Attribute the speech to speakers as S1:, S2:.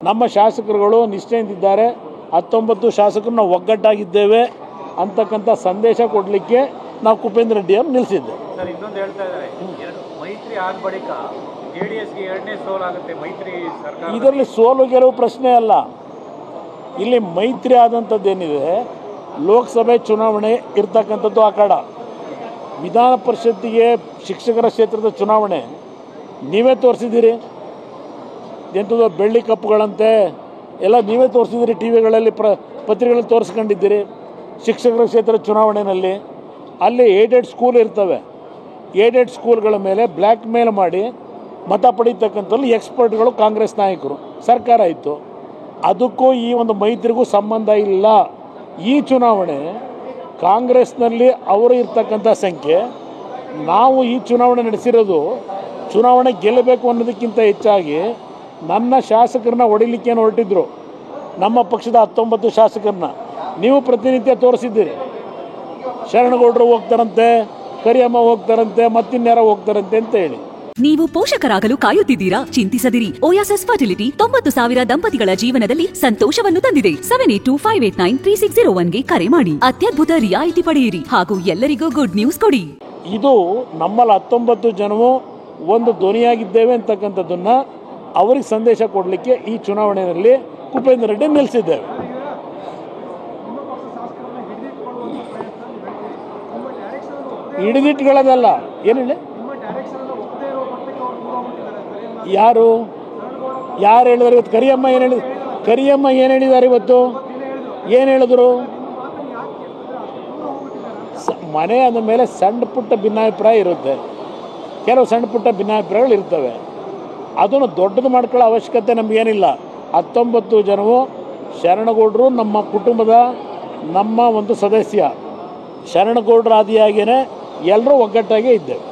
S1: ನಮ್ಮ ಶಾಸಕರುಗಳು ನಿಷ್ಠೆಯಿಂದಿದ್ದಾರೆ. 19 ಶಾಸಕರು ನಾವು ಒಗ್ಗಟ್ಟಾಗಿದ್ದೇವೆ ಅಂತಕ್ಕಂಥ ಸಂದೇಶ ಕೊಡಲಿಕ್ಕೆ ನಾವು ಕುಪೇಂದ್ರ ರೆಡ್ಡಿ ಅವರು ನಿಲ್ಲಿಸಿದ್ದೆ.
S2: ಸರ್, ಇನ್ನೊಂದು ಹೇಳ್ತಾ ಇದ್ದಾರೆ, ಮೈತ್ರಿ ಆದ ಬಳಿಕ ಜೆಡಿಎಸ್ಗೆ ಎರಡನೇ ಸೋಲಾಗುತ್ತೆ ಮೈತ್ರಿ ಸರ್ಕಾರ.
S1: ಇದರಲ್ಲಿ ಸೋಲು ಗೆಲುವು ಪ್ರಶ್ನೆ ಅಲ್ಲ. ಇಲ್ಲಿ ಮೈತ್ರಿ ಆದಂಥದ್ದೇನಿದೆ, ಲೋಕಸಭೆ ಚುನಾವಣೆ ಇರ್ತಕ್ಕಂಥದ್ದು ಅಖಾಡ. ವಿಧಾನ ಪರಿಷತ್ತಿಗೆ ಶಿಕ್ಷಕರ ಕ್ಷೇತ್ರದ ಚುನಾವಣೆ ನೀವೇ ತೋರಿಸಿದ್ದೀರಿ. ಎಂಥದ್ದು ಬೆಳ್ಳಿ ಕಪ್ಪುಗಳಂತೆ ಎಲ್ಲ ನೀವೇ ತೋರಿಸಿದ್ದೀರಿ, ಟಿ ವಿಗಳಲ್ಲಿ ಪತ್ರಿಕೆಗಳಲ್ಲಿ ತೋರಿಸ್ಕೊಂಡಿದ್ದೀರಿ. ಶಿಕ್ಷಕರ ಕ್ಷೇತ್ರದ ಚುನಾವಣೆಯಲ್ಲಿ ಅಲ್ಲಿ ಏಡೆಡ್ ಸ್ಕೂಲ್ ಇರ್ತವೆ. ಏಡೆಡ್ ಸ್ಕೂಲ್ಗಳ ಮೇಲೆ ಬ್ಲ್ಯಾಕ್ ಮೇಲ್ ಮಾಡಿ ಮತ ಪಡೀತಕ್ಕಂಥಲ್ಲಿ ಎಕ್ಸ್ಪರ್ಟ್ಗಳು ಕಾಂಗ್ರೆಸ್ ನಾಯಕರು, ಸರ್ಕಾರ ಇತ್ತು. ಅದಕ್ಕೂ ಈ ಒಂದು ಮೈತ್ರಿಗೂ ಸಂಬಂಧ ಇಲ್ಲ. ಈ ಚುನಾವಣೆ ಕಾಂಗ್ರೆಸ್ನಲ್ಲಿ ಅವರು ಇರ್ತಕ್ಕಂಥ ಸಂಖ್ಯೆ, ನಾವು ಈ ಚುನಾವಣೆ ನಡೆಸಿರೋದು ಚುನಾವಣೆ ಗೆಲ್ಲಬೇಕು ಅನ್ನೋದಕ್ಕಿಂತ ಹೆಚ್ಚಾಗಿ ನನ್ನ ಶಾಸಕರನ್ನ ಹೊಡಿಲಿಕ್ಕೆ ಹೊರಟಿದ್ರು. ನಮ್ಮ ಪಕ್ಷದ 19 ಶಾಸಕರನ್ನ ನೀವು ಪ್ರತಿನಿತ್ಯ ತೋರಿಸಿದ್ದೀರಿ. ಶರಣಗೌಡರು ಹೋಗ್ತಾರಂತೆ, ಕರಿಯಮ್ಮ ಹೋಗ್ತಾರಂತೆ, ಮತ್ತಿನ್ಯಾರ ಹೋಗ್ತಾರಂತೆ ಅಂತ ಹೇಳಿ.
S3: ನೀವು ಪೋಷಕರಾಗಲು ಕಾಯುತ್ತಿದ್ದೀರಾ? ಚಿಂತಿಸದಿರಿ. ಓಯಾಸಿಸ್ ಫರ್ಟಿಲಿಟಿ 90,000 ದಂಪತಿಗಳ ಜೀವನದಲ್ಲಿ ಸಂತೋಷವನ್ನು ತಂದಿದೆ. 7825893601ಗೆ ಕರೆ ಮಾಡಿ. ಅತ್ಯದ್ಭುತ ರಿಯಾಯಿತಿ ಪಡೆಯಿರಿ ಹಾಗೂ ಎಲ್ಲರಿಗೂ ಗುಡ್ ನ್ಯೂಸ್ ಕೊಡಿ.
S1: ಇದು ನಮ್ಮಲ್ಲಿ 19 ಜನವು ಒಂದು ಧ್ವನಿಯಾಗಿದ್ದೇವೆ ಅಂತಕ್ಕಂಥದ್ದನ್ನ ಅವರಿಗೆ ಸಂದೇಶ ಕೊಡಲಿಕ್ಕೆ ಈ ಚುನಾವಣೆಯಲ್ಲಿ ಕುಪೇಂದ್ರ ರೆಡ್ಡಿ ನಿಲ್ಲಿಸಿದ್ದೇವೆ. ಹಿಡಿದಿಟ್ಟುಗಳದಲ್ಲ, ಏನು ಹೇಳಿ, ಯಾರು ಹೇಳಿದಾರೆ ಇವತ್ತು? ಕರಿಯಮ್ಮ ಏನು ಹೇಳಿದ್ದಾರೆ ಇವತ್ತು? ಏನು ಹೇಳಿದ್ರು? ಮನೆ ಅಂದ ಮೇಲೆ ಸಣ್ಣ ಪುಟ್ಟ ಭಿನ್ನಾಭಿಪ್ರಾಯ ಇರುತ್ತೆ, ಕೆಲವು ಸಣ್ಣ ಪುಟ್ಟ ಭಿನ್ನಾಭಿಪ್ರಾಯಗಳು ಇರ್ತವೆ. ಅದನ್ನು ದೊಡ್ಡದು ಮಾಡ್ಕೊಳ್ಳೋ ಅವಶ್ಯಕತೆ ನಮಗೇನಿಲ್ಲ. 19 ಜನವು ಶರಣಗೌಡರು ನಮ್ಮ ಕುಟುಂಬದ ನಮ್ಮ ಒಂದು ಸದಸ್ಯ. ಶರಣಗೌಡರ ಆದಿಯಾಗಿಯೇ ಎಲ್ಲರೂ ಒಗ್ಗಟ್ಟಾಗೇ ಇದ್ದೇವೆ.